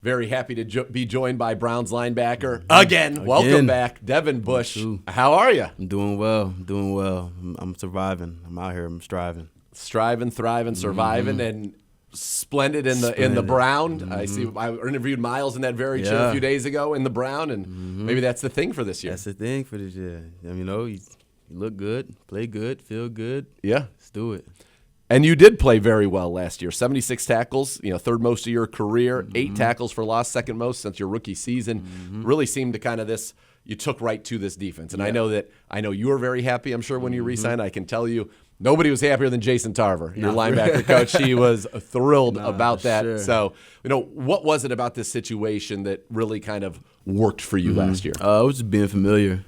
Very happy to be joined by Browns linebacker again. Welcome back, Devin Bush. How are you? I'm doing well. I'm surviving. I'm out here. I'm striving. Striving, thriving, surviving, and splendid in the Brown. I see. I interviewed Miles in that very chill a few days ago in the Brown, and maybe that's the thing for this year. That's the thing for this year. I mean, you look good, play good, feel good. Yeah, let's do it. And you did play very well last year. 76 tackles, third most of your career. 8 tackles for loss, second most since your rookie season. Really seemed to kind of you took right to this defense. And I know you were very happy, I'm sure, when you re-signed. I can tell you, nobody was happier than Jason Tarver, your linebacker coach. He was thrilled about that. Sure. So, what was it about this situation that really kind of worked for you last year? It was just being familiar,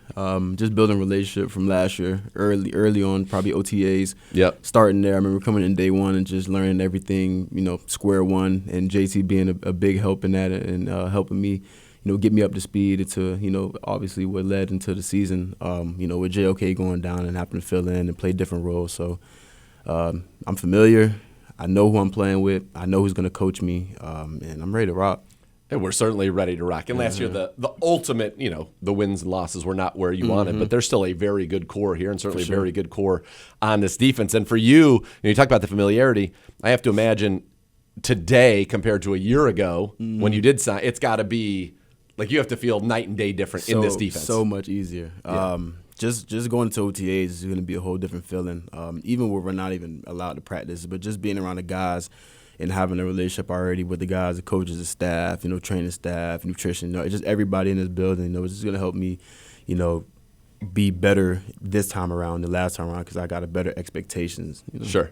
just building a relationship from last year, early on, probably OTAs. Yep. Starting there, I remember coming in day one and just learning everything, square one, and JT being a big help in that and helping me, get me up to speed into, obviously what led into the season, with JOK going down and having to fill in and play different roles. So I'm familiar. I know who I'm playing with. I know who's going to coach me, and I'm ready to rock. And we're certainly ready to rock. And last year, the ultimate, the wins and losses were not where you wanted, but there's still a very good core here and certainly a very good core on this defense. And for you, you talk about the familiarity, I have to imagine today compared to a year ago when you did sign, it's got to be like you have to feel night and day different in this defense. So much easier. Yeah. Just going to OTAs is going to be a whole different feeling, even where we're not even allowed to practice, but just being around the guys and having a relationship already with the guys, the coaches, the staff, training staff, nutrition, just everybody in this building, it's just going to help me, be better this time around than last time around because I got a better expectations. Sure.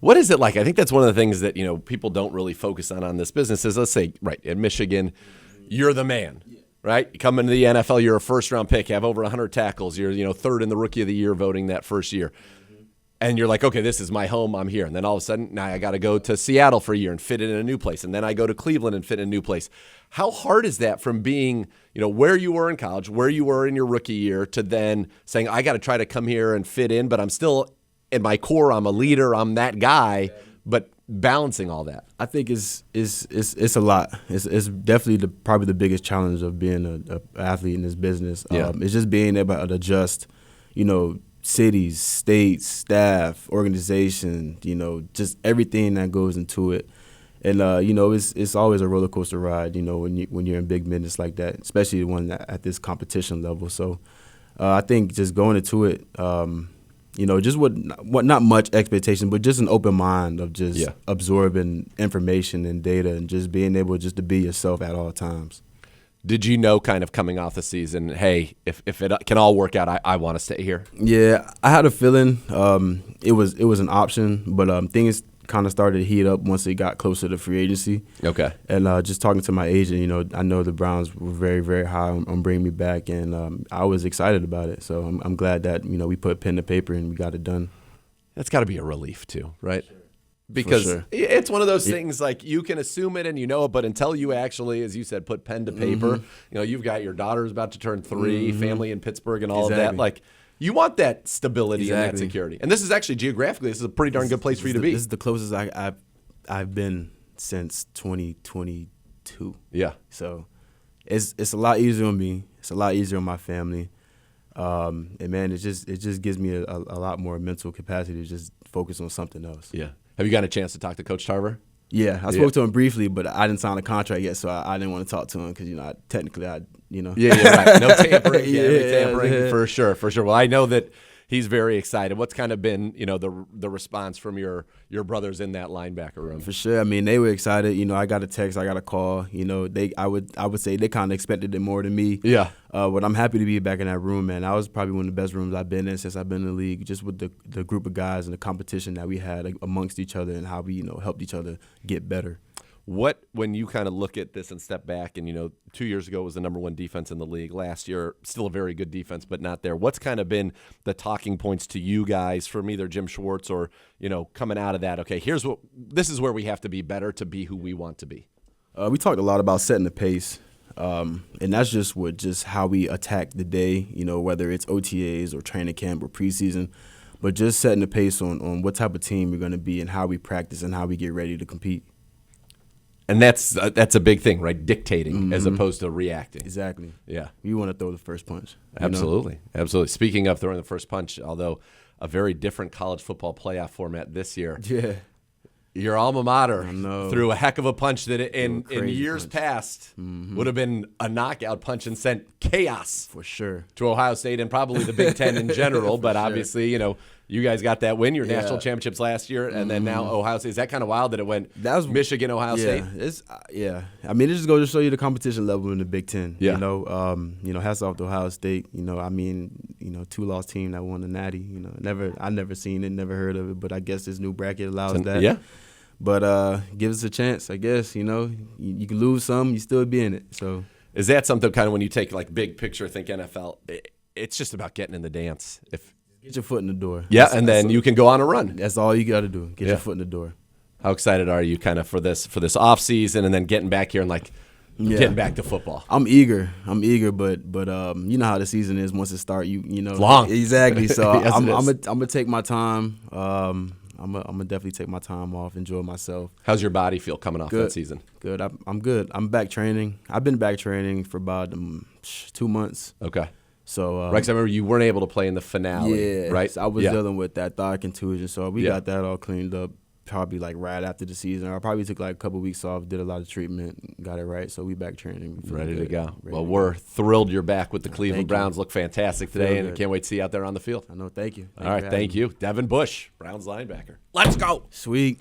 What is it like? I think that's one of the things that, people don't really focus on this business is, let's say, right, in Michigan, you're the man, right? You come into the NFL, you're a first-round pick, you have over 100 tackles, you're, third in the Rookie of the Year voting that first year. And you're like, okay, this is my home, I'm here. And then all of a sudden, now I got to go to Seattle for a year and fit in a new place. And then I go to Cleveland and fit in a new place. How hard is that from being, where you were in college, where you were in your rookie year, to then saying, I got to try to come here and fit in, but I'm still in my core, I'm a leader, I'm that guy, but balancing all that? I think it's a lot. It's definitely probably the biggest challenge of being an athlete in this business. It's just being able to adjust, cities, states, staff, organization, just everything that goes into it. And, it's always a roller coaster ride, when you're in big business like that, especially the one at this competition level. So I think just going into it, just what not much expectation, but just an open mind of just absorbing information and data and just being able just to be yourself at all times. Did you know kind of coming off the season, hey, if it can all work out, I want to stay here? Yeah, I had a feeling it was an option, but things kind of started to heat up once it got closer to free agency. Okay. And just talking to my agent, I know the Browns were very, very high on bringing me back, and I was excited about it. So I'm glad that, we put pen to paper and we got it done. That's got to be a relief too, right? Because it's one of those things like you can assume it and it, but until you actually, as you said, put pen to paper, you've got your daughter's about to turn 3, family in Pittsburgh and all of that. Like you want that stability and that security. And this is actually geographically, this is a pretty darn good place for you to be. This is the closest I've been since 2022. Yeah. So it's a lot easier on me. It's a lot easier on my family. And man, it just gives me a lot more mental capacity to just focus on something else. Yeah. Have you got a chance to talk to Coach Tarver? Yeah, I spoke to him briefly, but I didn't sign a contract yet, so I didn't want to talk to him because technically. Yeah, right. No tampering. Tampering for sure. Well, I know that he's very excited. What's kind of been the response from your brothers in that linebacker room? For sure. I mean, they were excited. I got a text, I got a call. I would say they kind of expected it more than me. Yeah. But I'm happy to be back in that room, man. That was probably one of the best rooms I've been in since I've been in the league, just with the group of guys and the competition that we had amongst each other and how we, helped each other get better. When you kind of look at this and step back and, 2 years ago was the number 1 defense in the league. Last year, still a very good defense, but not there. What's kind of been the talking points to you guys from either Jim Schwartz or, coming out of that, okay, this is where we have to be better to be who we want to be? We talked a lot about setting the pace, and that's just how we attack the day, whether it's OTAs or training camp or preseason, but just setting the pace on what type of team we're going to be and how we practice and how we get ready to compete. And that's a big thing, right? Dictating as opposed to reacting. Exactly. Yeah. You want to throw the first punch. Absolutely. Absolutely. Speaking of throwing the first punch, although a very different college football playoff format this year. Yeah. Your alma mater know. threw a heck of a punch that in crazy years punch. past would have been a knockout punch and sent chaos For sure. to Ohio State and probably the Big Ten in general. But sure. obviously, you guys got that win, your Yeah. national championships last year, and then now Ohio State. Is that kind of wild that it went That was Michigan, Ohio State? It's I mean, it just goes to show you the competition level in the Big Ten. Yeah. Hats off to Ohio State. 2-loss team that won the Natty. I never seen it, never heard of it, but I guess this new bracket allows that. Yeah. But give us a chance, I guess. You can lose some, you still be in it. So Is that something kind of when you take like big picture, think NFL? It's just about getting in the dance. get your foot in the door. Yeah, and then you can go on a run. That's all you got to do. Get your foot in the door. How excited are you kind of for this off season and then getting back here and getting back to football? I'm eager, but you know how the season is. Once it starts, It's long. Exactly. So Yes, I'm it is. gonna take my time. I'm gonna definitely take my time off, enjoy myself. How's your body feel coming off that Good. season? Good. I'm good. I'm back training. I've been back training for about 2 months. Okay. So Right, 'cause I remember you weren't able to play in the finale, yeah, right? So I was Yeah. dealing with that thigh contusion, so we Yeah. got that all cleaned up. Probably like right after the season. I probably took like a couple weeks off, did a lot of treatment, got it right. So we back training. Feeling Ready to good. go. Ready Well, to we're thrilled you're back with the Cleveland Thank you. Browns. Look fantastic Feel today, and good. can't wait to see you out there on the field. I know. Thank you. All right, thank you. Devin Bush, Browns linebacker. Let's go. Sweet.